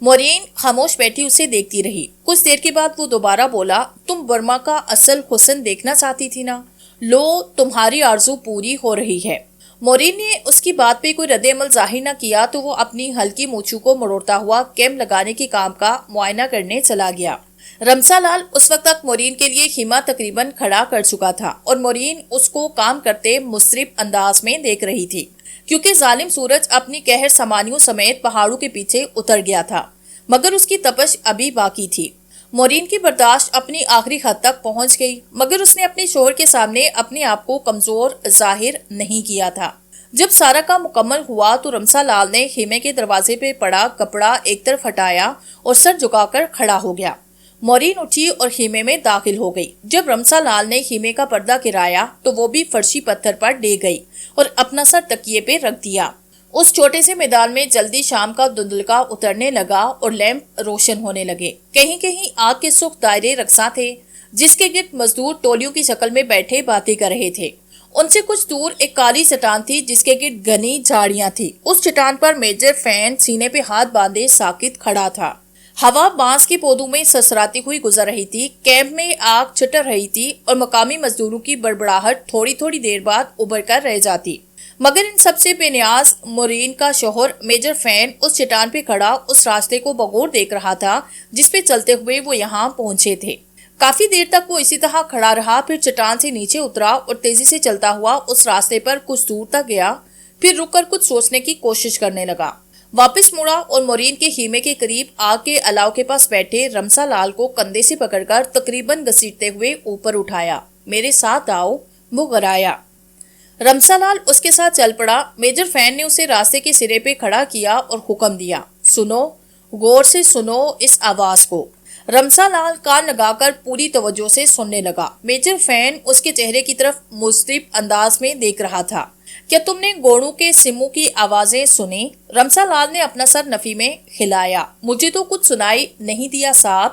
مورین خاموش بیٹھی اسے دیکھتی رہی۔ کچھ دیر کے بعد وہ دوبارہ بولا، تم برما کا اصل حسن دیکھنا چاہتی تھی نا، لو تمہاری آرزو پوری ہو رہی ہے۔ مورین نے اس کی بات پہ کوئی رد عمل ظاہر نہ کیا تو وہ اپنی ہلکی مونچھوں کو مروڑتا ہوا کیمپ لگانے کے کام کا معائنہ کرنے چلا گیا۔ رمسا لال اس وقت تک مورین کے لیے خیمہ تقریباً کھڑا کر چکا تھا اور مورین اس کو کام کرتے مضطرب انداز میں دیکھ رہی تھی، کیونکہ ظالم سورج اپنی قہر سمانیوں سمیت پہاڑوں کے پیچھے اتر گیا تھا، مگر اس کی تپش ابھی باقی تھی۔ مورین کی برداشت اپنی آخری حد تک پہنچ گئی، مگر اس نے اپنے شوہر کے سامنے اپنے آپ کو کمزور ظاہر نہیں کیا تھا۔ جب سارا کام مکمل ہوا تو رمسا لال نے خیمے کے دروازے پہ پڑا کپڑا ایک طرف ہٹایا اور سر جھکا کر کھڑا ہو گیا۔ مورین اٹھی اور خیمے میں داخل ہو گئی۔ جب رمسا لال نے خیمے کا پردہ گرایا تو وہ بھی فرشی پتھر پر ڈے گئی اور اپنا سر تکیے پہ رکھ دیا۔ اس چھوٹے سے میدان میں جلدی شام کا دھندلکا اترنے لگا اور لیمپ روشن ہونے لگے۔ کہیں کہیں آگ کے سرخ دائرے رقصاں تھے جس کے گرد مزدور ٹولیوں کی شکل میں بیٹھے باتیں کر رہے تھے۔ ان سے کچھ دور ایک کالی چٹان تھی جس کے گرد گھنی جھاڑیاں تھی۔ اس چٹان پر میجر فین سینے پہ ہاتھ باندھے ساکت کھڑا تھا۔ ہوا بانس کے پودوں میں سرسراتی ہوئی گزر رہی تھی، کیمپ میں آگ چٹر رہی تھی اور مقامی مزدوروں کی بڑبڑاہٹ تھوڑی تھوڑی دیر بعد ابھر کر رہ جاتی، مگر ان سب سے بے نیاز مورین کا شوہر میجر فین اس چٹان پہ کھڑا اس راستے کو بغور دیکھ رہا تھا جس پہ چلتے ہوئے وہ یہاں پہنچے تھے۔ کافی دیر تک وہ اسی طرح کھڑا رہا، پھر چٹان سے نیچے اترا اور تیزی سے چلتا ہوا اس راستے پر کچھ دور تک گیا، پھر رک کر کچھ سوچنے کی کوشش کرنے لگا۔ واپس مڑا اور مورین کے خیمے کے قریب آگ کے الاؤ کے پاس بیٹھے رمسا لال کو کندھے سے پکڑ کر تقریباً گھسیٹتے ہوئے اوپر اٹھایا۔ میرے ساتھ آؤ، وہ گرایا۔ رمسا لال اس کے ساتھ چل پڑا۔ میجر فین نے اسے راستے کے سرے پہ کھڑا کیا اور حکم دیا، سنو، غور سے سنو اس آواز کو۔ رمسا لال کان لگا کر پوری توجہ سے سننے لگا۔ میجر فین اس کے چہرے کی طرف مضطرب انداز میں دیکھ رہا تھا۔ کیا تم نے گوڑوں کے سموں کی آوازیں سنی؟ رمسا لال نے اپنا سر نفی میں ہلایا۔ مجھے تو کچھ سنائی نہیں دیا صاحب۔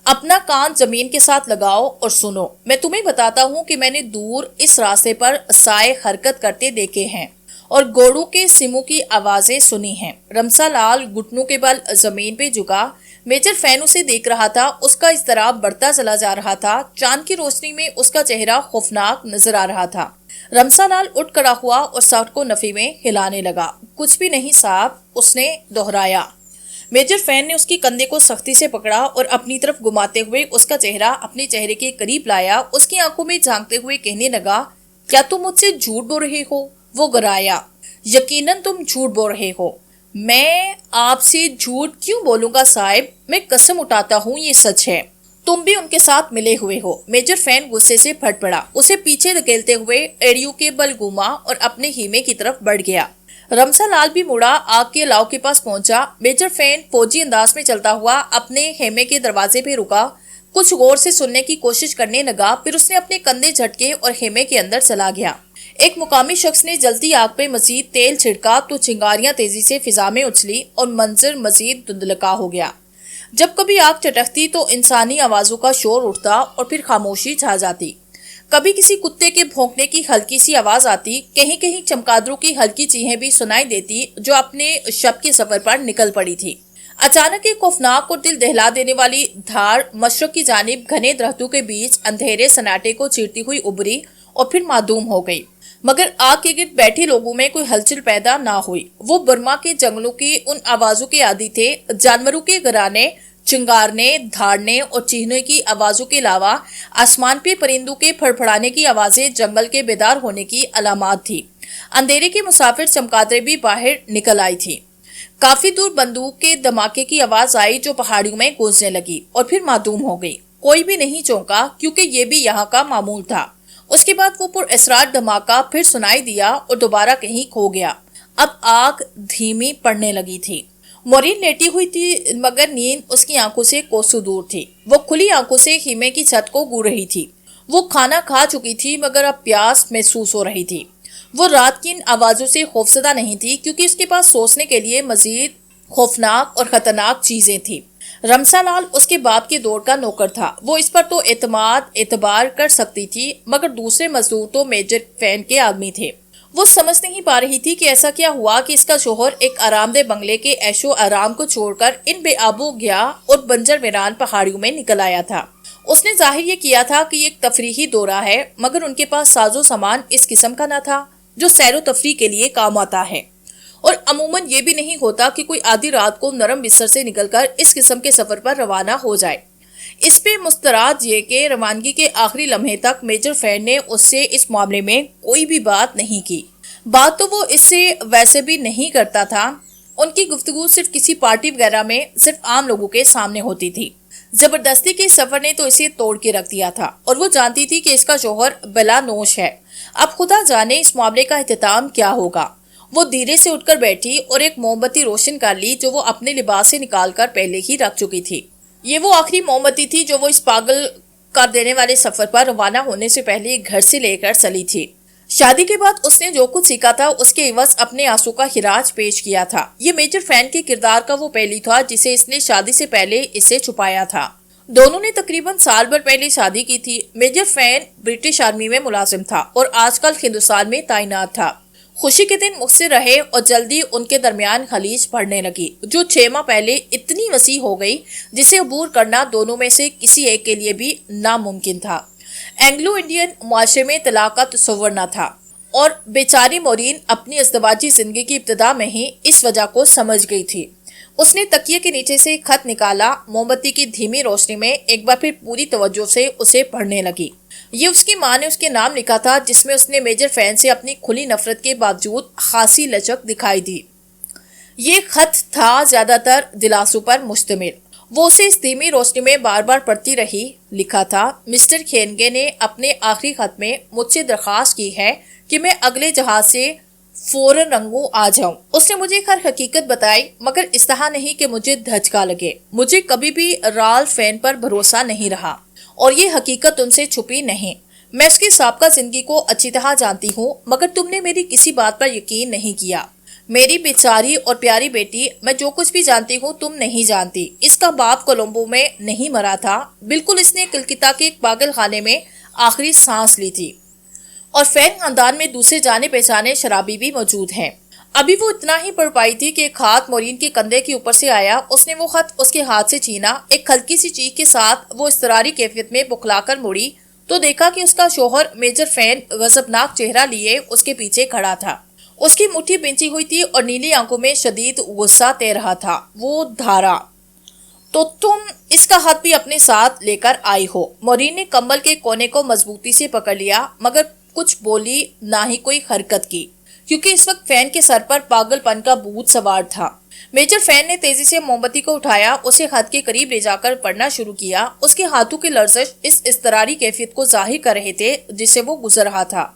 اپنا کان زمین کے ساتھ لگاؤ اور سنو۔ میں تمہیں بتاتا ہوں کہ میں نے دور اس راستے پر سائے حرکت کرتے دیکھے ہیں اور گوڑوں کے سموں کی آوازیں سنی ہیں۔ رمسا لال گھٹنوں کے بل زمین پہ جھکا۔ میجر فین اسے دیکھ رہا تھا، اس کا اضطراب بڑھتا چلا جا رہا تھا۔ چاند کی روشنی میں اس کا چہرہ خوفناک نظر آ رہا تھا۔ رمسا لال اٹھ کھڑا ہوا اور سر کو نفی میں ہلانے لگا۔ کچھ بھی نہیں صاحب، اس نے دہرایا۔ میجر فین نے اس کی کندھے کو سختی سے پکڑا اور اپنی طرف گھماتے ہوئے اس کا چہرہ اپنے چہرے کے قریب لایا۔ اس کی آنکھوں میں جھانکتے ہوئے کہنے لگا، کیا تم مجھ سے جھوٹ بول رہے ہو؟ وہ گرایا، یقیناً تم جھوٹ بول رہے ہو۔ میں آپ سے جھوٹ کیوں بولوں گا صاحب؟ میں قسم اٹھاتا ہوں یہ سچ ہے۔ تم بھی ان کے ساتھ ملے ہوئے ہو۔ میجر فین غصے سے پھٹ پڑا، اسے پیچھے دھکیلتے ہوئے ایڑیوں کے بل گھوما اور اپنے خیمے کی طرف بڑھ گیا۔ رمسا لال بھی مڑا، آگ کے الاؤ کے پاس پہنچا۔ میجر فین فوجی انداز میں چلتا ہوا اپنے خیمے کے دروازے پہ رکا، کچھ غور سے سننے کی کوشش کرنے لگا، پھر اس نے اپنے کندھے جھٹکے اور خیمے کے اندر چلا گیا۔ ایک مقامی شخص نے جلدی آگ پہ مزید تیل چھڑکا تو چنگاریاں تیزی سے فضا میں اچھلی اور منظر مزید دھندلکا ہو گیا۔ جب کبھی آگ چٹکتی تو انسانی آوازوں کا شور اٹھتا اور پھر خاموشی چھا جاتی۔ کبھی کسی کتے کے بھونکنے کی ہلکی سی آواز آتی، کہیں کہیں چمگادڑوں کی ہلکی چیخیں بھی سنائی دیتی جو اپنے شب کے سفر پر نکل پڑی تھی۔ اچانک ایک خوفناک اور دل دہلا دینے والی دھاڑ مشرق کی جانب گھنے درختوں کے بیچ اندھیرے سناٹے کو چیرتی ہوئی ابھری اور پھر معدوم ہو گئی، مگر آگ کے گرد بیٹھے لوگوں میں کوئی ہلچل پیدا نہ ہوئی۔ وہ برما کے جنگلوں کی ان آوازوں کے عادی تھے، جانوروں کے گرانے، چنگارنے، دھاڑنے اور چیخنے کی آوازوں کے علاوہ آسمان پہ پرندوں کے پھڑپھڑانے کی آوازیں جنگل کے بیدار ہونے کی علامات تھی۔ اندھیرے کے مسافر چمگادڑیں بھی باہر نکل آئی تھی۔ کافی دور بندوق کے دھماکے کی آواز آئی جو پہاڑیوں میں گونجنے لگی اور پھر معدوم ہو گئی۔ کوئی بھی نہیں چونکا کیونکہ یہ بھی یہاں کا معمول تھا۔ اس کے بعد وہ پر اسرار دھماکہ پھر سنائی دیا اور دوبارہ کہیں کھو گیا۔ اب آگ دھیمی پڑنے لگی تھی۔ مورین لیٹی ہوئی تھی مگر نیند اس کی آنکھوں سے کوسوں دور تھی۔ وہ کھلی آنکھوں سے خیمے کی چھت کو گو رہی تھی۔ وہ کھانا کھا چکی تھی مگر اب پیاس محسوس ہو رہی تھی۔ وہ رات کی ان آوازوں سے خوفزدہ نہیں تھی کیونکہ اس کے پاس سوچنے کے لیے مزید خوفناک اور خطرناک چیزیں تھیں۔ رمسا لال اس کے باپ کے دور کا نوکر تھا، وہ اس پر تو اعتبار کر سکتی تھی، مگر دوسرے مزدور تو میجر فین کے آدمی تھے۔ وہ سمجھ نہیں پا رہی تھی کہ ایسا کیا ہوا کہ اس کا شوہر ایک آرام دہ بنگلے کے عیش و آرام کو چھوڑ کر ان بے آبو گیا اور بنجر ویران پہاڑیوں میں نکل آیا تھا۔ اس نے ظاہر یہ کیا تھا کہ یہ ایک تفریحی دورہ ہے، مگر ان کے پاس ساز و سامان اس قسم کا نہ تھا جو سیر و تفریح کے لیے کام آتا ہے، اور عموماً یہ بھی نہیں ہوتا کہ کوئی آدھی رات کو نرم بستر سے نکل کر اس قسم کے سفر پر روانہ ہو جائے۔ اس پہ مستراد یہ کہ روانگی کے آخری لمحے تک میجر فین نے اس سے اس معاملے میں کوئی بھی بات نہیں کی۔ بات تو وہ اس سے ویسے بھی نہیں کرتا تھا، ان کی گفتگو صرف کسی پارٹی وغیرہ میں صرف عام لوگوں کے سامنے ہوتی تھی۔ زبردستی کے سفر نے تو اسے توڑ کے رکھ دیا تھا، اور وہ جانتی تھی کہ اس کا شوہر بلا نوش ہے۔ اب خدا جانے اس معاملے کا اختتام کیا ہوگا۔ وہ دھیرے سے اٹھ کر بیٹھی اور ایک موم بتی روشن کر لی جو وہ اپنے لباس سے نکال کر پہلے ہی رکھ چکی تھی۔ یہ وہ آخری موم بتی تھی جو وہ اس پاگل کر دینے والے سفر پر روانہ ہونے سے پہلے گھر سے لے کر چلی تھی۔ شادی کے بعد اس نے جو کچھ سیکھا تھا اس کے عوض اپنے آنسو کا خراج پیش کیا تھا۔ یہ میجر فین کے کردار کا وہ پہلو تھا جسے اس نے شادی سے پہلے اسے چھپایا تھا۔ دونوں نے تقریباً سال بھر پہلے شادی کی تھی۔ میجر فین برٹش آرمی میں ملازم تھا اور آج کل ہندوستان میں تعینات تھا۔ خوشی کے دن مختصر رہے اور جلدی ان کے درمیان خلیج بڑھنے لگی جو 6 ماہ پہلے اتنی وسیع ہو گئی جسے عبور کرنا دونوں میں سے کسی ایک کے لیے بھی ناممکن تھا۔ اینگلو انڈین معاشرے میں طلاق کا تصور نہ تھا، اور بیچاری مورین اپنی ازدواجی زندگی کی ابتدا میں ہی اس وجہ کو سمجھ گئی تھی۔ اس نے تکیے کے نیچے سے خط نکالا، موم بتی کی دھیمی روشنی میں ایک بار پھر پوری توجہ سے اسے پڑھنے لگی۔ یہ اس کی ماں نے اس کے نام لکھا تھا جس میں اس نے میجر فین سے اپنی کھلی نفرت کے باوجود خاصی لچک دکھائی دی۔ یہ خط تھا زیادہ تر دلاسوں پر مشتمل۔ وہ اسے اس دھیمی روشنی میں بار بار پڑھتی رہی۔ لکھا تھا، مسٹر کھینگے نے اپنے آخری خط میں مجھ سے درخواست کی ہے کہ میں اگلے جہاز سے فوراً رنگوں آ جاؤں۔ اس نے مجھے ہر حقیقت بتائی، مگر اس طرح نہیں کہ مجھے دھچکا لگے۔ مجھے کبھی بھی رالف فین پر بھروسہ نہیں رہا، اور یہ حقیقت ان سے چھپی نہیں۔ میں اس کی سابقہ زندگی کو اچھی طرح جانتی ہوں، مگر تم نے میری کسی بات پر یقین نہیں کیا۔ میری بیچاری اور پیاری بیٹی، میں جو کچھ بھی جانتی ہوں تم نہیں جانتی۔ اس کا باپ کولمبو میں نہیں مرا تھا، بالکل اس نے کلکتہ کے ایک پاگل خانے میں آخری سانس لی تھی، اور فین خاندان میں دوسرے جانے پہچانے شرابی بھی موجود ہیں۔ ابھی وہ اتنا ہی پڑھ پائی تھی کہ ایک ہاتھ مورین کے کندھے کے اوپر سے آیا۔ اس نے وہ خط اس کے ہاتھ سے چھینا۔ ایک ہلکی سی چیخ کے ساتھ وہ اضطراری کیفیت میں بکھلا کر مڑی تو دیکھا کہ اس کا شوہر میجر فین غضبناک چہرہ لیے اس کے پیچھے کھڑا تھا۔ اس کی مٹھی بنچی ہوئی تھی اور نیلی آنکھوں میں شدید غصہ تیر رہا تھا۔ وہ دھارا، تو تم اس کا ہاتھ بھی اپنے ساتھ لے کر آئی ہو۔ مورین نے کمبل کے کونے کو مضبوطی سے پکڑ لیا، مگر کچھ بولی نہ ہی کوئی حرکت کی، کیونکہ اس وقت فین کے سر پر پاگل پن کا بھوت سوار تھا۔ میجر فین نے تیزی سے موم بتی کو اٹھایا، اسے خط کے قریب لے جا کر پڑھنا شروع کیا۔ اس کے ہاتھوں کی لرزش اس اضطراری کیفیت کو ظاہر کر رہے تھے جس سے وہ گزر رہا تھا۔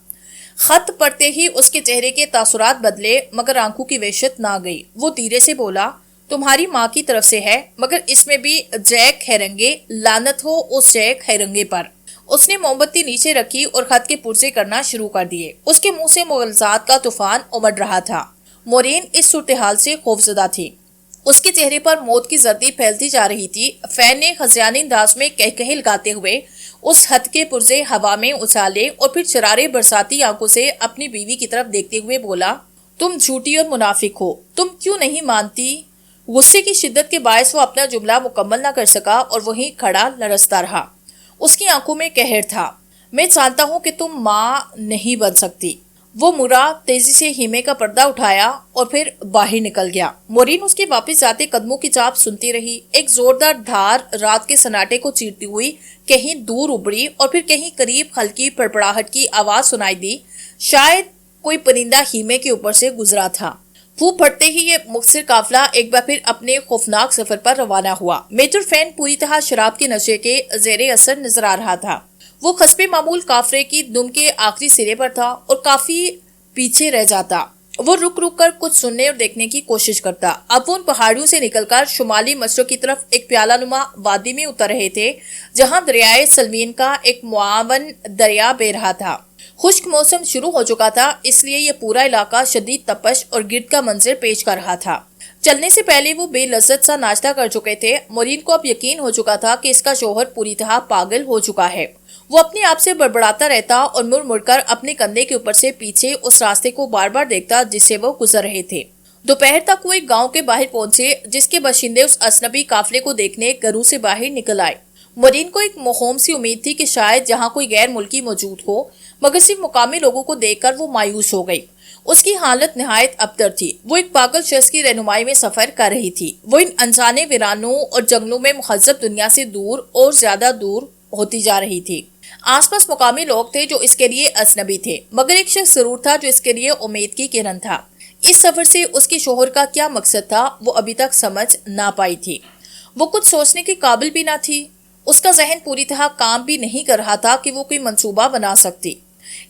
خط پڑھتے ہی اس کے چہرے کے تاثرات بدلے، مگر آنکھوں کی وحشت نہ گئی۔ وہ دھیرے سے بولا، تمہاری ماں کی طرف سے ہے، مگر اس میں بھی جیک ہیرنگے، لعنت ہو اس جیک ہیرنگے پر۔ اس نے موم بتی نیچے رکھی اور خط کے پرزے کرنا شروع کر دیے۔ اس کے منہ سے مغالطات کا طوفان امڑ رہا تھا۔ مورین اس صورتحال سے خوفزدہ تھی۔ اس کے چہرے پر موت کی زردی پھیلتی جا رہی تھی۔ فین نے خزیانی انداز میں کہکہے لگاتے ہوئے اس خط کے پرزے ہوا میں اچھالے اور پھر شرارے برساتی آنکھوں سے اپنی بیوی کی طرف دیکھتے ہوئے بولا، تم جھوٹی اور منافق ہو، تم کیوں نہیں مانتی؟ غصے کی شدت کے باعث وہ اپنا جملہ مکمل نہ کر سکا اور وہیں کھڑا لرزتا رہا۔ اس کی آنکھوں میں قہر تھا۔ میں جانتا ہوں کہ تم ماں نہیں بن سکتی۔ وہ مرا، تیزی سے ہیمے کا پردہ اٹھایا اور پھر باہر نکل گیا۔ مورین اس کے واپس جاتے قدموں کی چاپ سنتی رہی۔ ایک زوردار دھار رات کے سناٹے کو چیرتی ہوئی کہیں دور ابڑی اور پھر کہیں قریب ہلکی پڑپڑاہٹ کی آواز سنائی دی۔ شاید کوئی پرندہ ہیمے کے اوپر سے گزرا تھا۔ پھوپ پھٹتے ہی یہ مختصر قافلہ ایک بار پھر اپنے خوفناک سفر پر روانہ ہوا۔ میجر فین پوری طرح شراب کے نشے کے زیر اثر نظر آ رہا تھا۔ وہ حسب معمول قافلے کی دم کے آخری سرے پر تھا اور کافی پیچھے رہ جاتا۔ وہ رک رک کر کچھ سننے اور دیکھنے کی کوشش کرتا۔ اب وہ ان پہاڑیوں سے نکل کر شمالی مشرق کی طرف ایک پیالہ نما وادی میں اتر رہے تھے جہاں دریائے سلوین کا ایک معاون دریا بہہ رہا تھا۔ خشک موسم شروع ہو چکا تھا، اس لیے یہ پورا علاقہ شدید تپش اور گرد کا منظر پیش کر رہا تھا۔ چلنے سے پہلے وہ بے لذت سا ناشتہ کر چکے تھے۔ مورین کو اب یقین ہو چکا تھا کہ اس کا شوہر پوری طرح پاگل ہو چکا ہے وہ اپنے آپ سے بڑبڑاتا رہتا اور مڑ مڑ کر اپنے کندھے کے اوپر سے پیچھے اس راستے کو بار بار دیکھتا جس سے وہ گزر رہے تھے۔ دوپہر تک وہ ایک گاؤں کے باہر پہنچے جس کے باشندے اس اجنبی قافلے کو دیکھنے گھروں سے باہر نکل آئے۔ مورین کو ایک موہوم سی امید تھی کہ شاید یہاں کوئی غیر ملکی موجود ہو، مگر صرف مقامی لوگوں کو دیکھ کر وہ مایوس ہو گئی۔ اس کی حالت نہایت ابتر تھی۔ وہ ایک پاگل شخص کی رہنمائی میں سفر کر رہی تھی۔ وہ ان انجانے ویرانوں اور جنگلوں میں مہذب دنیا سے دور اور زیادہ دور ہوتی جا رہی تھی۔ آس پاس مقامی لوگ تھے جو اس کے لیے اجنبی تھے، مگر ایک شخص ضرور تھا جو اس کے لیے امید کی کرن تھا۔ اس سفر سے اس کے شوہر کا کیا مقصد تھا وہ ابھی تک سمجھ نہ پائی تھی۔ وہ کچھ سوچنے کے قابل بھی نہ تھی۔ اس کا ذہن پوری طرح کام بھی نہیں کر رہا تھا کہ وہ کوئی منصوبہ بنا سکتی۔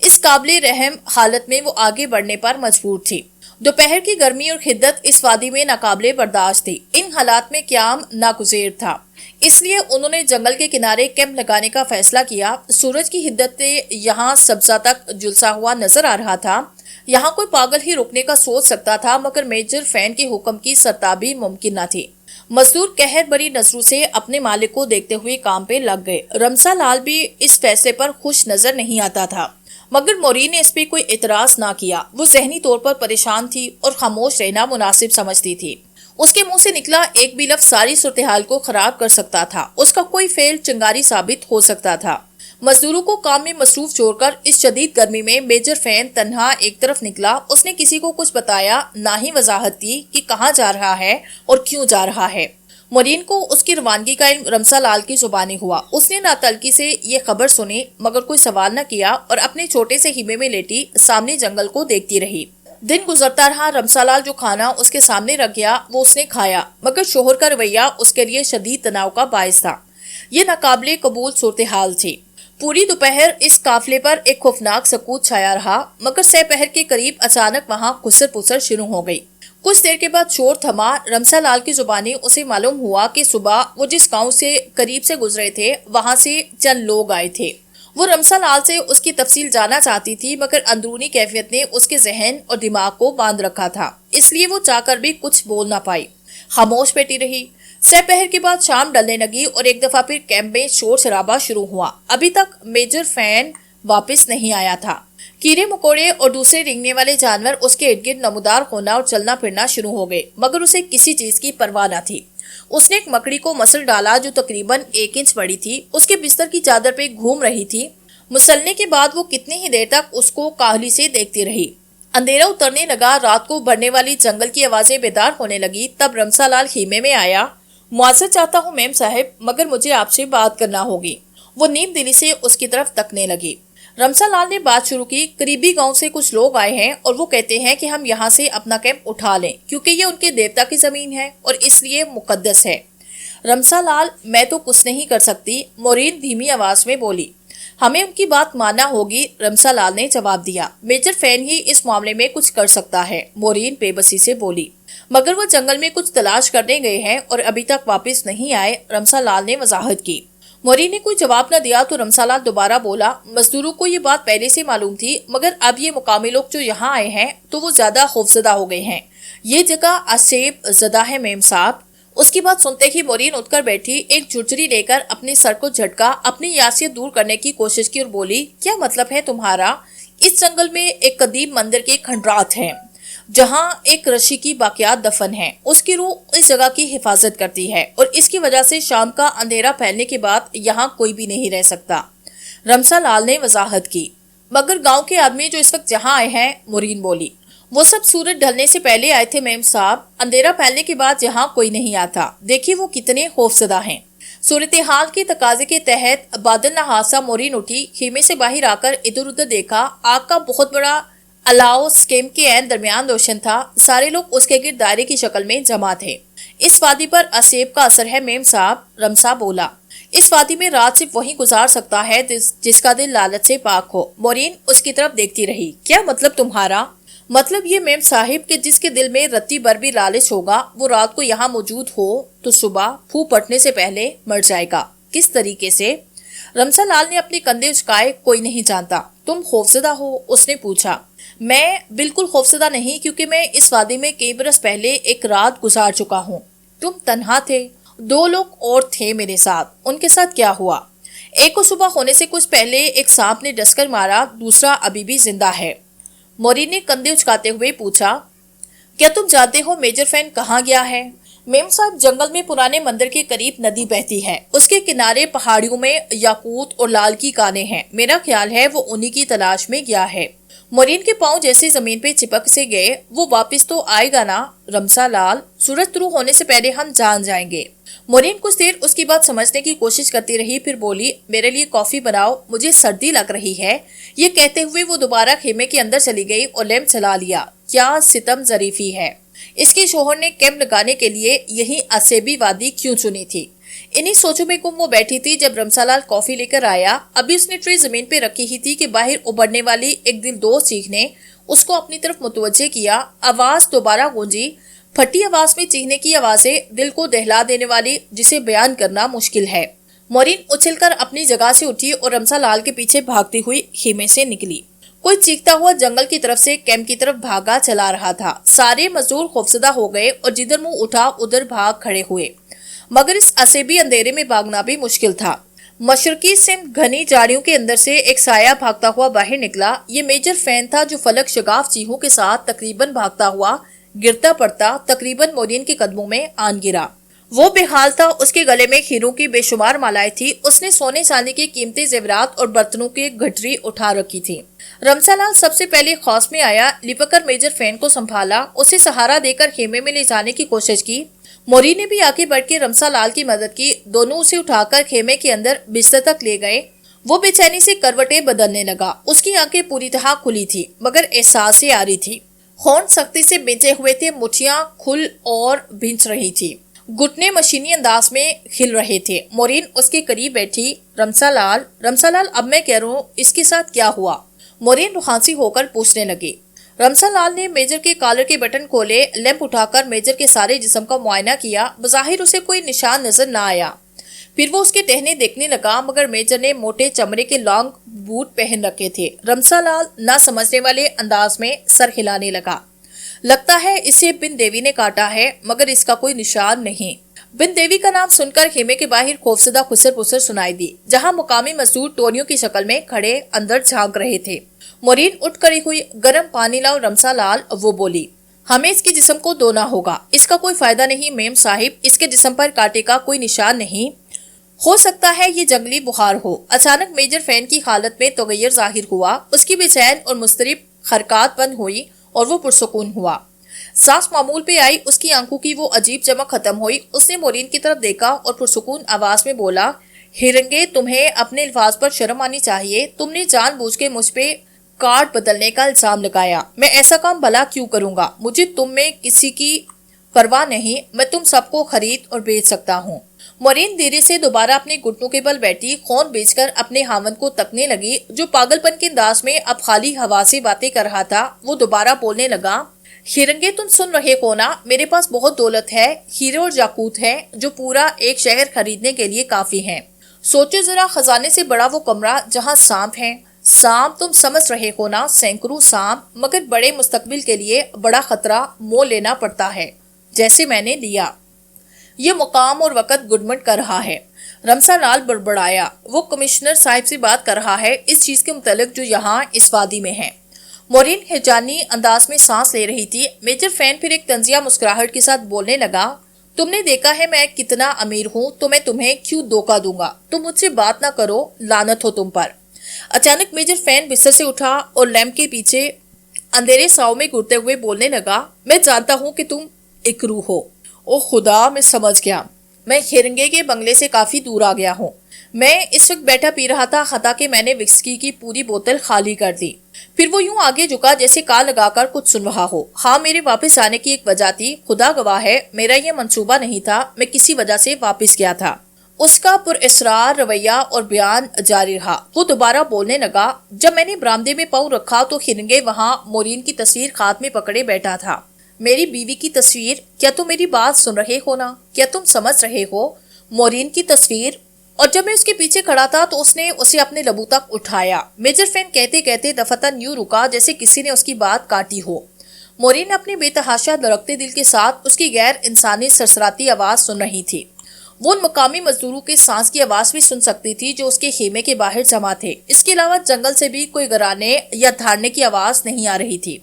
اس قابل رحم حالت میں وہ آگے بڑھنے پر مجبور تھی۔ دوپہر کی گرمی اور حدت اس وادی میں ناقابل برداشت تھی۔ ان حالات میں قیام ناگزیر تھا، اس لیے انہوں نے جنگل کے کنارے کیمپ لگانے کا فیصلہ کیا۔ سورج کی حدت سے یہاں سبزہ تک جلسا ہوا نظر آ رہا تھا۔ یہاں کوئی پاگل ہی رکنے کا سوچ سکتا تھا، مگر میجر فین کے حکم کی سرتابی ممکن نہ تھی۔ مزدور قہر بری نظروں سے اپنے مالک کو دیکھتے ہوئے کام پہ لگ گئے۔ رمسا لال بھی اس فیصلے پر خوش نظر نہیں آتا تھا، مگر مورین نے اس پہ کوئی اعتراض نہ کیا۔ وہ ذہنی طور پر پریشان تھی اور خاموش رہنا مناسب سمجھتی تھی۔ اس کے منہ سے نکلا ایک بھی لفظ ساری صورتحال کو خراب کر سکتا تھا۔ اس کا کوئی فعل چنگاری ثابت ہو سکتا تھا۔ مزدوروں کو کام میں مصروف چھوڑ کر اس شدید گرمی میں میجر فین تنہا ایک طرف نکلا۔ اس نے کسی کو کچھ بتایا، نہ ہی وضاحت کی کہ کہاں جا رہا ہے اور کیوں جا رہا ہے۔ مورین کو اس کی روانگی کا علم رمسا لال کی زبانی ہوا۔ اس نے ناتلقی سے یہ خبر سنی، مگر کوئی سوال نہ کیا اور اپنے چھوٹے سے خیمے میں لیٹی سامنے جنگل کو دیکھتی رہی۔ دن گزرتا رہا۔ رمسا لال جو کھانا اس کے سامنے رکھ گیا وہ اس نے کھایا، مگر شوہر کا رویہ اس کے لیے شدید تناؤ کا باعث تھا۔ یہ ناقابل قبول صورتحال تھی۔ پوری دوپہر اس قافلے پر ایک خوفناک سکوت چھایا رہا، مگر سہ پہر کے قریب اچانک وہاں خسر پسر شروع ہو گئی۔ کچھ دیر کے بعد شور تھما۔ رمسا لال کی زبانی اسے معلوم ہوا کہ صبح وہ جس گاؤں سے قریب سے گزرے تھے وہاں سے چند لوگ آئے تھے۔ وہ رمسا لال سے اس کی تفصیل جاننا چاہتی تھی، مگر اندرونی کیفیت نے اس کے ذہن اور دماغ کو باندھ رکھا تھا، اس لیے وہ چاہ کر بھی کچھ بول نہ پائی، خاموش بیٹھی رہی۔ سہ پہر کے بعد شام ڈلنے لگی اور ایک دفعہ پھر کیمپ میں شور شرابہ شروع ہوا۔ ابھی تک میجر فین واپس نہیں آیا تھا۔ کیڑے مکوڑے اور دوسرے رینگنے والے جانور اس کے ارد گرد نمودار ہونا اور چلنا پھرنا شروع ہو گئے، مگر اسے کسی چیز کی پرواہ نہ تھی۔ اس نے ایک مکڑی کو مسل ڈالا جو تقریباً 1 انچ بڑی تھی، اس کے بستر کی چادر پہ گھوم رہی تھی۔ مسلنے کے بعد وہ کتنی ہی دیر تک اس کو کاہلی سے دیکھتی رہی۔ اندھیرا اترنے لگا، رات کو بڑھنے والی جنگل کی آوازیں بیدار ہونے لگی۔ تب رمسا لال خیمے میں آیا۔ معذرت چاہتا ہوں میم صاحب، مگر مجھے آپ سے بات کرنا ہوگی۔ وہ نیم دلی سے اس کی طرف تکنے لگی۔ رمسا لال نے بات شروع کی۔ قریبی گاؤں سے کچھ لوگ آئے ہیں اور وہ کہتے ہیں کہ ہم یہاں سے اپنا کیمپ اٹھا لیں، کیونکہ یہ ان کے دیوتا کی زمین ہے اور اس لیے مقدس ہے۔ رمسا لال، میں تو کچھ نہیں کر سکتی، مورین دھیمی آواز میں بولی۔ ہمیں ان کی بات ماننا ہوگی، رمسا لال نے جواب دیا۔ میجر فین ہی اس معاملے میں کچھ کر سکتا ہے، مورین بے بسی سے بولی۔ مگر وہ جنگل میں کچھ تلاش کرنے گئے ہیں اور ابھی تک واپس نہیں آئے، رمسا لال نے وضاحت کی۔ مورین نے کوئی جواب نہ دیا تو رمسا لال دوبارہ بولا۔ مزدوروں کو یہ بات پہلے سے معلوم تھی، مگر اب یہ مقامی لوگ جو یہاں آئے ہیں تو وہ زیادہ خوفزدہ ہو گئے ہیں۔ یہ جگہ آسیب زدہ ہے میم صاحب۔ اس کی بات سنتے ہی مورین اٹھ کر بیٹھی، ایک جھرجھری لے کر اپنے سر کو جھٹکا، اپنی یاسیت دور کرنے کی کوشش کی اور بولی، کیا مطلب ہے تمہارا؟ اس جنگل میں ایک قدیم مندر کے کھنڈرات ہیں جہاں ایک رشی کی باقیات دفن ہیں۔ اس کی روح اس جگہ کی حفاظت کرتی ہے اور اس کی وجہ سے شام کا اندھیرا پھیلنے کے بعد یہاں کوئی بھی نہیں رہ سکتا، رمسا لال نے وضاحت کی۔ مگر گاؤں کے آدمی جو اس وقت یہاں آئے ہیں، مورین بولی، وہ سب سورج ڈھلنے سے پہلے آئے تھے میم صاحب، اندھیرا پھیلنے کے بعد یہاں کوئی نہیں آتا۔ دیکھیے وہ کتنے خوفزدہ ہیں۔ صورتحال کے تقاضے کے تحت بادل نحاسہ مورین اٹھی، خیمے سے باہر آ کر ادھر ادھر دیکھا۔ آگ کا بہت بڑا الاؤ کیمپ کے عین درمیان روشن تھا۔ سارے لوگ اس کے گرد دائرے کی شکل میں جمع تھے۔ اس وادی پر اسیب کا اثر ہے میم صاحب، رمسا بولا۔ اس وادی میں رات صرف وہی گزار سکتا ہے جس کا دل لالچ سے پاک ہو۔ مورین اس کی طرف دیکھتی رہی۔ کیا مطلب تمہارا؟ مطلب یہ میم صاحب کہ جس کے دل میں رتی بھر بھی لالچ ہوگا وہ رات کو یہاں موجود ہو تو صبح پھو پٹنے سے پہلے مر جائے گا۔ کس طریقے سے؟ رمسا لال نے اپنے کندھے اچکائے۔ کوئی نہیں جانتا۔ تم خوفزدہ ہو؟ اس نے پوچھا۔ میں بالکل خوفزدہ نہیں، کیونکہ میں اس وادی میں کئی برس پہلے ایک رات گزار چکا ہوں۔ تم تنہا تھے؟ 2 لوگ اور تھے میرے ساتھ۔ ان کے ساتھ کیا ہوا؟ ایک کو صبح ہونے سے کچھ پہلے ایک سانپ نے ڈس کر مارا، دوسرا ابھی بھی زندہ ہے۔ مورین نے کندھے اچکاتے ہوئے پوچھا، کیا تم جانتے ہو میجر فین کہاں گیا ہے؟ میم صاحب، جنگل میں پرانے مندر کے قریب ندی بہتی ہے، اس کے کنارے پہاڑیوں میں یاقوت اور لال کی کانیں ہیں، میرا خیال ہے وہ انہی کی تلاش میں گیا ہے۔ مورین کے پاؤں جیسے زمین پہ چپک سے گئے، وہ واپس تو آئے گا نا رمسا لال، سورج طلوع ہونے سے پہلے ہم جان جائیں گے۔ مورین کچھ دیر اس کی بات سمجھنے کی کوشش کرتی رہی، پھر بولی، میرے لیے کافی بناؤ، مجھے سردی لگ رہی ہے۔ یہ کہتے ہوئے وہ دوبارہ خیمے کے اندر چلی گئی اور لیمپ جلا لیا۔ کیا ستم ظریفی ہے! اس کے شوہر نے کیمپ لگانے کے لیے یہی اسیبی وادی کیوں چنی تھی؟ انہی سوچوں میں گم وہ بیٹھی تھی جب رمسا لال کافی لے کر آیا۔ ابھی اس نے ٹرے زمین پہ رکھی ہی تھی کہ باہر ابھرنے والی ایک دل دوست چیخ نے اس کو اپنی طرف متوجہ کیا۔ آواز دوبارہ گونجی، پھٹی آواز میں چیخنے کی آوازیں، دل کو دہلا دینے والی، جسے بیان کرنا مشکل ہے۔ مورین اچھل کر اپنی جگہ سے اٹھی اور رمسا لال کے پیچھے بھاگتی ہوئی خیمے سے نکلی۔ کوئی چیختا ہوا جنگل کی طرف سے کیمپ کی طرف بھاگا چلا رہا تھا۔ سارے مزدور خوفزدہ ہو گئے اور جدھر منہ اٹھا ادھر بھاگ کھڑے ہوئے، مگر اس اسیبی اندھیرے میں بھاگنا بھی مشکل تھا۔ مشرقی سمت گھنی جھاڑیوں کے اندر سے ایک سایہ بھاگتا ہوا باہر نکلا۔ یہ میجر فین تھا جو فلک شگاف چیخوں کے ساتھ تقریباً بھاگتا ہوا گرتا پڑتا تقریباً مورین کے قدموں میں آن گرا۔ وہ بے حال تھا، اس کے گلے میں ہیروں کی بے شمار مالائیں تھی، اس نے سونے چاندی کے قیمتی زیورات اور برتنوں کی گٹھری اٹھا رکھی تھی۔ رمسا لال سب سے پہلے خوف میں آیا، لپک کر میجر فین کو سنبھالا، اسے سہارا دے کر خیمے میں لے جانے کی کوشش کی۔ مورین نے بھی آگے بڑھ کے رمسا لال کی مدد کی، دونوں اسے اٹھا کر خیمے کے اندر بستر تک لے گئے۔ وہ بے چینی سے کروٹیں بدلنے لگا، اس کی آنکھیں پوری طرح کھلی تھی مگر احساس سے آ رہی تھی، ہونٹ سختی سے بینچے ہوئے تھے، مٹھیاں کھل اور بھنچ رہی تھی، گھٹنے مشینی انداز میں کھل رہے تھے۔ مورین اس کے قریب بیٹھی، رمسا لال، اب میں کہہ رہا ہوں اس کے ساتھ کیا ہوا؟ مورین رخانسی ہو کر پوچھنے لگی۔ رمسا لال نے میجر کے کالر کے بٹن کھولے، لیمپ اٹھا کر میجر کے سارے جسم کا معائنہ کیا، بظاہر اسے کوئی نشان نظر نہ آیا۔ پھر وہ اس کے ٹہنے دیکھنے لگا، مگر میجر نے موٹے چمڑے کے لانگ بوٹ پہن رکھے تھے۔ رمسا لال نہ سمجھنے والے انداز میں سر ہلانے لگا۔ لگتا ہے اسے بن دیوی نے کاٹا ہے، مگر اس کا کوئی نشان نہیں۔ بن دیوی کا نام سن کر خیمے کے باہر خوفزدہ خسر پسر سنائی دی، جہاں مقامی مزدور ٹوریوں کی شکل میں کھڑے اندر جھانک رہے تھے۔ مورین اٹھ کھڑی ہوئی، گرم پانی لاؤ رمسا لال، وہ بولی۔ ہمیں اس کے جسم کو دھونا ہوگا، اس کا کوئی فائدہ نہیں میم صاحب، اس کے جسم پر کانٹے کا کوئی نشان نہیں۔ ہو سکتا ہے یہ جنگلی بخار ہو۔ اچانک میجر فین کی حالت میں تغیر ظاہر ہوا، اس کی بے چین اور مضطرب حرکات بند ہوئی اور وہ پرسکون ہوا۔ سانس معمول پہ آئی، اس کی آنکھوں کی وہ عجیب چمک ختم ہوئی۔ اس نے مورین کی طرف دیکھا اور پرسکون آواز میں بولا، ہرنگے، تمہیں اپنے الفاظ پر شرم آنی چاہیے، تم نے جان بوجھ کے مجھ پہ کارڈ بدلنے کا الزام لگایا۔ میں ایسا کام بھلا کیوں کروں گا؟ مجھے تم میں کسی کی پرواہ نہیں، میں تم سب کو خرید اور بیچ سکتا ہوں۔ مورین دھیرے سے دوبارہ اپنے گھٹنوں کے بل بیٹھی، خون بیچ کر اپنے خاوند کو تکنے لگی، جو پاگل پن کے انداز میں اب خالی ہوا سے باتیں کر رہا تھا۔ وہ دوبارہ بولنے لگا، ہرنگے، تم سن رہے ہو نا، میرے پاس بہت دولت ہے، ہیرے اور یاقوت ہے جو پورا ایک شہر خریدنے کے لیے کافی ہیں۔ سوچو ذرا، خزانے سے بڑا وہ کمرہ جہاں سانپ ہیں۔ سانپ، تم سمجھ رہے ہو نا، سینکڑوں سانپ، مگر بڑے مستقبل کے لیے بڑا خطرہ مول لینا پڑتا ہے، جیسے میں نے لیا۔ یہ مقام اور وقت گڈمٹ کر رہا ہے۔ رمسا لال بڑبڑایا، وہ کمشنر صاحب سے بات کر رہا ہے اس چیز کے متعلق جو یہاں اس وادی میں ہے۔ مورین ہیجانی انداز میں سانس لے رہی تھی۔ میجر فین پھر ایک طنزیہ مسکراہٹ کے ساتھ بولنے لگا، تم نے دیکھا ہے میں کتنا امیر ہوں، تو میں تمہیں کیوں دھوکہ دوں گا؟ تم مجھ سے بات نہ کرو، لعنت ہو تم پر۔ اچانک میجر فین بستر سے اٹھا اور لیمپ کے پیچھے اندھیرے ساؤں میں گھرتے ہوئے بولنے لگا، میں جانتا ہوں کہ تم ایک روح ہو۔ او خدا، میں سمجھ گیا، میں ہرنگے کے بنگلے سے کافی دور آ گیا ہوں۔ میں اس وقت بیٹھا پی رہا تھا، خطا کہ میں نے وسکی کی پوری بوتل خالی کر دی۔ پھر وہ یوں آگے جھکا جیسے کان لگا کر کچھ سن رہا ہو۔ ہاں، میرے واپس آنے کی ایک وجہ تھی، خدا گواہ ہے میرا یہ منصوبہ نہیں تھا، میں کسی وجہ سے واپس گیا تھا۔ اس کا پر اسرار رویہ اور بیان جاری رہا۔ وہ دوبارہ بولنے لگا، جب میں نے برآمدے میں پاؤں رکھا تو ہرنگے وہاں مورین کی تصویر ہاتھ میں پکڑے بیٹھا تھا۔ میری بیوی کی تصویر، کیا تم میری بات سن رہے ہو نا؟ کیا تم سمجھ رہے ہو؟ مورین کی تصویر۔ اور جب میں اس کے پیچھے کھڑا تھا تو اس نے اسے اپنے لبوں تک اٹھایا۔ میجر فین کہتے کہتے دفتن یوں رکا جیسے کسی نے اس کی بات کاٹی ہو۔ مورین اپنے بے تحاشا دھڑکتے دل کے ساتھ اس کی غیر انسانی سرسراتی آواز سن رہی تھی۔ وہ ان مقامی مزدوروں کے سانس کی آواز بھی سن سکتی تھی جو اس کے خیمے کے باہر جمع تھے۔ اس کے علاوہ جنگل سے بھی کوئی گرانے یا دھاڑنے کی آواز نہیں آ رہی تھی۔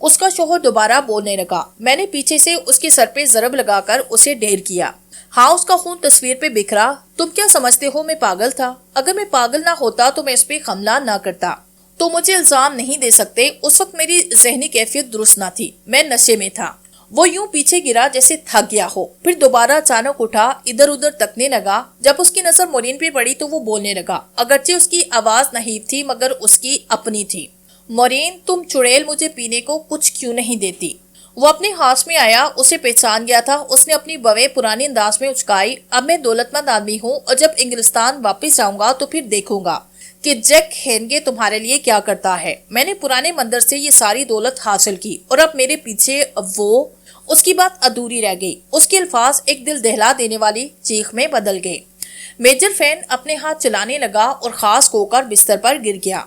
اس کا شوہر دوبارہ بولنے لگا۔ میں نے پیچھے سے اس کے سر پہ ضرب لگا کر اسے ڈھیر کیا۔ ہاں، اس کا خون تصویر پہ بکھرا۔ تم کیا سمجھتے ہو میں پاگل تھا؟ اگر میں پاگل نہ ہوتا تو میں اس پہ حملہ نہ کرتا۔ تو مجھے الزام نہیں دے سکتے، اس وقت میری ذہنی کیفیت درست نہ تھی، میں نشے میں تھا۔ وہ یوں پیچھے گرا جیسے تھک گیا ہو، پھر دوبارہ اچانک اٹھا، ادھر ادھر تکنے لگا۔ جب اس کی نظر مورین پہ پڑی تو وہ بولنے لگا، اگرچہ اس کی آواز نحیف تھی مگر اس کی اپنی تھی۔ مورین، تم چڑیل مجھے پینے کو کچھ کیوں نہیں دیتی؟ وہ اپنے ہاتھ میں آیا، اسے پہچان گیا تھا۔ اس نے اپنی بویں پرانے انداز میں اچکائی۔ اب میں دولت مند آدمی ہوں اور جب انگلستان واپس جاؤں گا تو پھر دیکھوں گا کہ جیک ہینگے تمہارے لیے کیا کرتا ہے۔ میں نے پرانے مندر سے یہ ساری دولت حاصل کی اور اب میرے پیچھے وہ… اس کی بات ادھوری رہ گئی۔ اس کے الفاظ ایک دل دہلا دینے والی چیخ میں بدل گئے۔ میجر فین اپنے ہاتھ چلانے لگا اور خاص ہو کر بستر پر گر گیا۔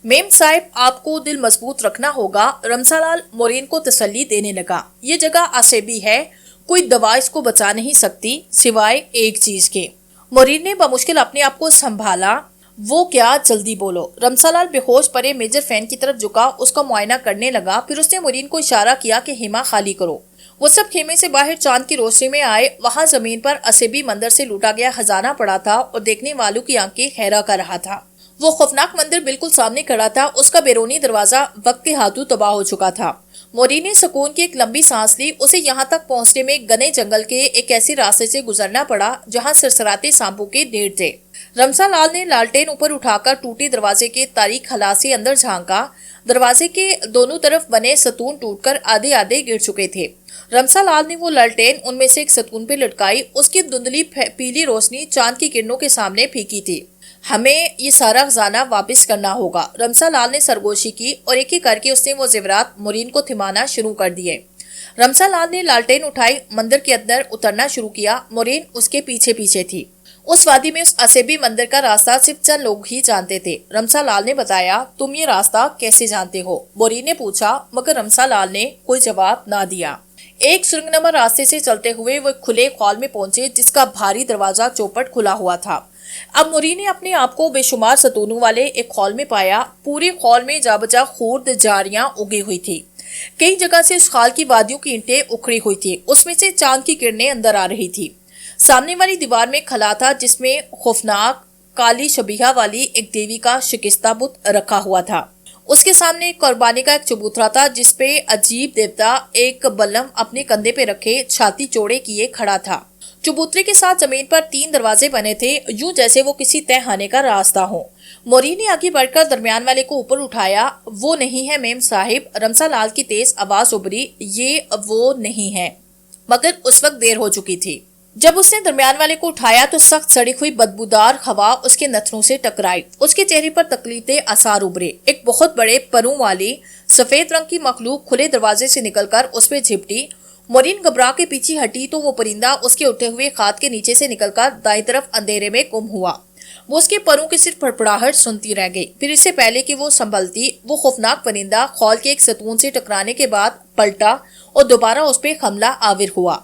میم صاحب، آپ کو دل مضبوط رکھنا ہوگا، رمسا لال مورین کو تسلی دینے لگا۔ یہ جگہ عصبی ہے، کوئی دوا اس کو بچا نہیں سکتی سوائے ایک چیز کے۔ مورین نے بمشکل اپنے آپ کو سنبھالا۔ وہ کیا؟ جلدی بولو۔ رمسا لال بے ہوش پڑے میجر فین کی طرف جھکا، اس کا معائنہ کرنے لگا، پھر اس نے مورین کو اشارہ کیا کہ خیمہ خالی کرو۔ وہ سب خیمے سے باہر چاند کی روشنی میں آئے۔ وہاں زمین پر عصبی مندر سے لوٹا گیا خزانہ پڑا تھا اور دیکھنے والوں کی آنکھیں حیرہ کر رہا تھا۔ وہ خوفناک مندر بالکل سامنے کھڑا تھا، اس کا بیرونی دروازہ وقت کے ہاتھوں تباہ ہو چکا تھا۔ مورین نے سکون کی ایک لمبی سانس لی۔ اسے یہاں تک پہنچنے میں گھنے جنگل کے ایک ایسی راستے سے گزرنا پڑا جہاں سرسراتے سانپوں کے ڈھیر تھے۔ رمسا لال نے لالٹین اوپر اٹھا کر ٹوٹے دروازے کے تاریک خلا سے اندر جھانکا۔ دروازے کے دونوں طرف بنے ستون ٹوٹ کر آدھے آدھے گر چکے تھے۔ رمسا لال نے وہ لالٹین ان میں سے ایک ستون پہ لٹکائی۔ اس کی دھندلی پیلی روشنی چاند کی کرنوں کے سامنے پھیکی تھی۔ ہمیں یہ سارا خزانہ واپس کرنا ہوگا۔ رمسا لال نے سرگوشی کی اور ایک ایک کر کے اس نے وہ زیورات مورین کو تھمانا شروع کر دیے۔ رمسا لال نے لالٹین اٹھائی، مندر کے اندر اترنا شروع کیا۔ مورین اس کے پیچھے پیچھے تھی۔ اس وادی میں اس عصبی مندر کا راستہ صرف چند لوگ ہی جانتے تھے۔ رمسا لال نے بتایا، تم یہ راستہ کیسے جانتے ہو؟ مورین نے پوچھا، مگر رمسا لال نے کوئی جواب نہ دیا۔ ایک سرنگ نما راستے سے چلتے ہوئے وہ ایک کھلے ہال میں پہنچے جس کا بھاری دروازہ چوپٹ کھلا ہوا تھا۔ اب مورین نے اپنے آپ کو بے شمار ستونوں والے ایک ہال میں پایا۔ پورے ہال میں جا بجا خورد جاریاں اگی ہوئی تھی۔ کئی جگہ سے اس خال کی وادیوں کی اینٹیں اکھڑی ہوئی تھی، اس میں سے چاند کی کرنیں اندر آ رہی تھی۔ سامنے والی دیوار میں کھلا تھا جس میں خوفناک کالی شبیہ والی ایک دیوی کا شکستہ بت رکھا ہوا تھا۔ اس کے سامنے ایک قربانی کا ایک چبوترا تھا جس پہ عجیب دیوتا ایک بلم اپنے کندھے پہ رکھے چھاتی چوڑے کیے کھڑا تھا۔ چبوترے کے ساتھ زمین پر 3 دروازے بنے تھے، یوں جیسے وہ کسی تہ خانے کا راستہ ہو۔ مورین نے آگے بڑھ کر درمیان والے کو اوپر اٹھایا۔ وہ نہیں ہے میم صاحب، رمسا لال کی تیز آواز ابھری، یہ وہ نہیں ہے۔ مگر اس وقت دیر ہو چکی تھی۔ جب اس نے درمیان والے کو اٹھایا تو سخت سڑی ہوئی بدبودار ہوا اس کے نتھنوں سے ٹکرائی۔ اس کے چہرے پر تکلیف آثار ابھرے۔ ایک بہت بڑے پروں والی سفید رنگ کی مخلوق کھلے دروازے سے نکل کر اس پہ جھپٹی۔ مورین گھبرا کے پیچھے ہٹی تو وہ پرندہ اس کے اٹھے ہوئے خاد کے نیچے سے نکل کر دائیں طرف اندھیرے میں گم ہوا۔ وہ اس کے پروں کی صرف پھڑپڑاہٹ سنتی رہ گئی۔ پھر اس سے پہلے کہ وہ سنبھلتی، وہ خوفناک پرندہ خال کے ایک ستون سے ٹکرانے کے بعد پلٹا اور دوبارہ اس پہ حملہ آور ہوا۔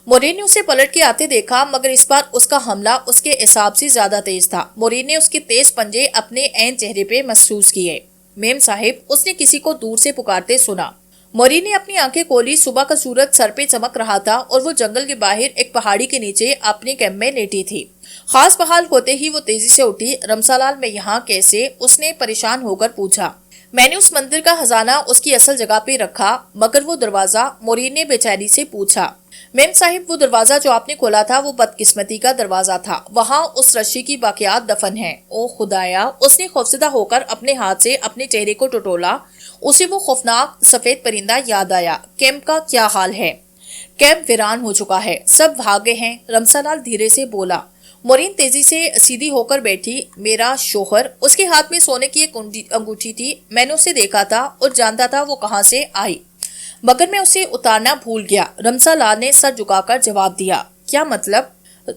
مورین نے اسے پلٹ کے آتے دیکھا، مگر اس بار اس کا حملہ اس کے حساب سے زیادہ تیز تھا۔ مورین نے اس کے تیز پنجے اپنے عین چہرے پہ محسوس کیے۔ میم صاحب، اس نے کسی کو دور سے پکارتے سنا۔ مورین نے اپنی آنکھیں کھولی۔ صبح کا سورج سر پہ چمک رہا تھا اور وہ جنگل کے باہر ایک پہاڑی کے نیچے اپنے کیمپ میں لیٹی تھی۔ خاص بحال ہوتے ہی وہ تیزی سے اٹھی۔ رمسا لال میں یہاں کیسے؟ اس نے پریشان ہو کر پوچھا۔ میں نے اس مندر کا خزانہ اس کی اصل جگہ پہ رکھا، مگر وہ دروازہ؟ مورین نے بے چینی سے پوچھا۔ میم صاحب، وہ دروازہ جو آپ نے کھولا تھا وہ بدقسمتی کا دروازہ تھا، وہاں اس رشی کی باقیات دفن ہیں۔ او خدایا! اس نے خوفزدہ ہو کر اپنے ہاتھ سے اپنے چہرے کو ٹٹولا۔ اسے وہ خوفناک سفید پرندہ یاد آیا۔ کیمپ کا کیا حال ہے؟ کیمپ ویران ہو چکا ہے، سب بھاگے ہیں، رمسا لال دھیرے سے بولا۔ مورین تیزی سے سیدھی ہو کر بیٹھی۔ میرا شوہر؟ اس کے ہاتھ میں سونے کی ایک انگوٹھی تھی۔ میں نے اسے دیکھا تھا اور جانتا تھا وہ کہاں سے آئی، مگر میں اسے اتارنا بھول گیا۔ رمسا لال نے سر جھکا کر جواب دیا۔ کیا مطلب؟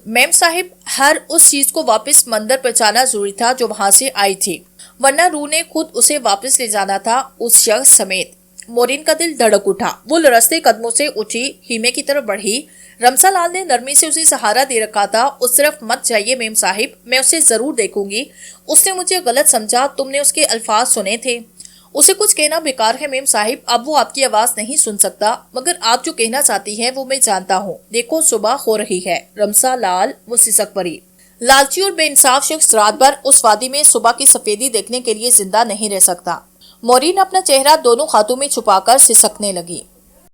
میم صاحب، ہر اس چیز کو واپس مندر پہنچانا ضروری تھا جو وہاں سے آئی تھی، ورنہ روح نے خود اسے واپس لے جانا تھا، اس شخص سمیت۔ مورین کا دل دھڑک اٹھا۔ وہ لرزتے قدموں سے اٹھی، خیمے کی طرف بڑھی۔ رمسا لال نے نرمی سے اسے سہارا دے رکھا تھا۔ اس طرف مت جائیے میم صاحب، میں اسے ضرور دیکھوں گی، اس نے مجھے غلط سمجھا، تم نے اس کے الفاظ سنے تھے۔ اسے کچھ کہنا بیکار ہے میم صاحب، اب وہ آپ کی آواز نہیں سن سکتا، مگر آپ جو کہنا چاہتی ہیں وہ میں جانتا ہوں۔ دیکھو صبح ہو رہی ہے۔ رمسا لال وہ سسک پڑی۔ لالچی اور بے انصاف شخص رات بھر اس وادی میں صبح کی سفیدی دیکھنے کے لیے زندہ نہیں رہ سکتا۔ مورین اپنا چہرہ دونوں ہاتھوں میں چھپا کر سسکنے لگی۔